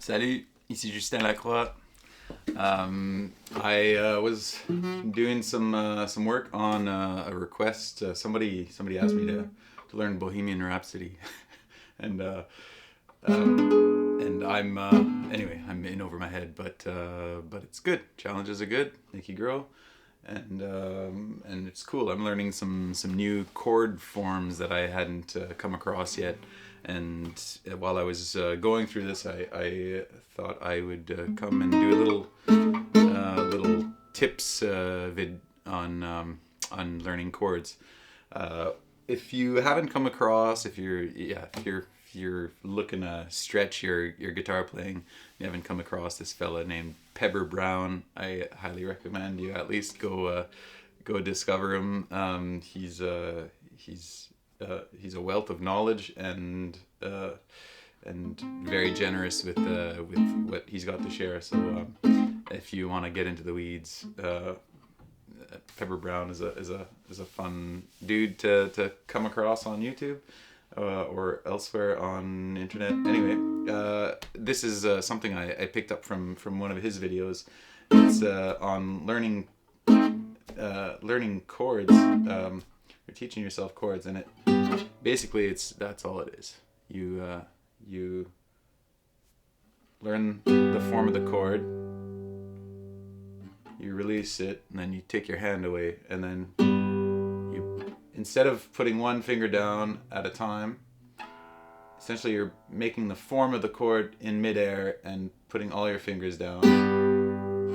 Salut, ici Justin Lacroix. I was doing some work on a request. Somebody asked me to learn Bohemian Rhapsody, and I'm anyway. I'm in over my head, but it's good. Challenges are good, make you grow, and it's cool. I'm learning some new chord forms that I hadn't come across yet. And while I was going through this, I thought I would come and do a little tips vid on learning chords. If you haven't come across, if you're looking to stretch your guitar playing, you haven't come across this fella named Peb-talks, I highly recommend you at least go discover him. He's a wealth of knowledge and very generous with what he's got to share. So if you want to get into the weeds, Peb-talks is a fun dude to come across on YouTube or elsewhere on internet. Anyway, this is something I picked up from one of his videos. It's on learning chords. You're teaching yourself chords, and basically that's all it is. You learn the form of the chord, you release it, and then you take your hand away, and then you, instead of putting one finger down at a time, essentially you're making the form of the chord in midair and putting all your fingers down.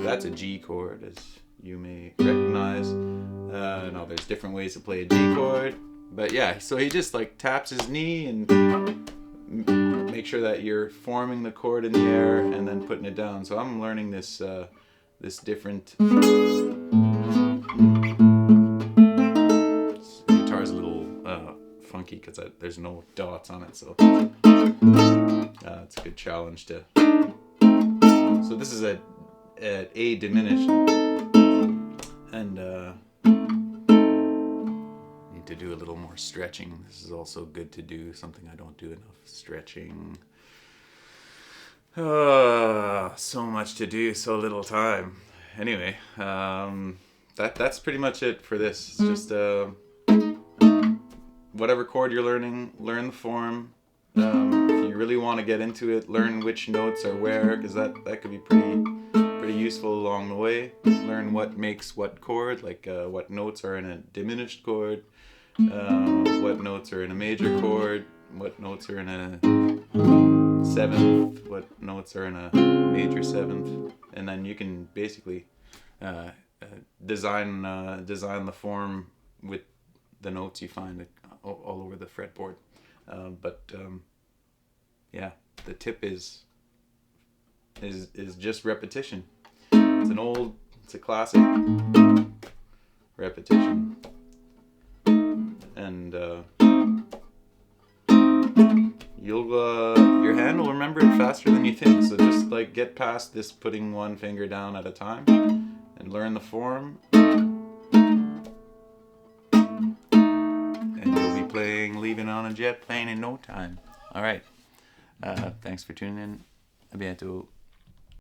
That's a G chord, as you may recognize. No, there's different ways to play a G chord, but yeah, so he just like taps his knee and make sure that you're forming the chord in the air and then putting it down. So I'm learning this different. This guitar's a little funky because there's no dots on it, so it's a good challenge to. So this is at A diminished, and need to do a little more stretching. This is also good to do, something I don't do enough, stretching. So much to do, so little time. Anyway, that's pretty much it for this. It's just whatever chord you're learning, learn the form. If you really want to get into it, learn which notes are where, because that could be pretty useful along the way. Learn what makes what chord, like what notes are in a diminished chord, what notes are in a major chord, what notes are in a seventh, what notes are in a major seventh, and then you can basically design the form with the notes you find all over the fretboard. Yeah, the tip is just repetition. It's a classic repetition, and your hand will remember it faster than you think. So just like get past this putting one finger down at a time and learn the form, and you'll be playing Leaving on a Jet Plane in no time. All right. Thanks for tuning in. À bientôt.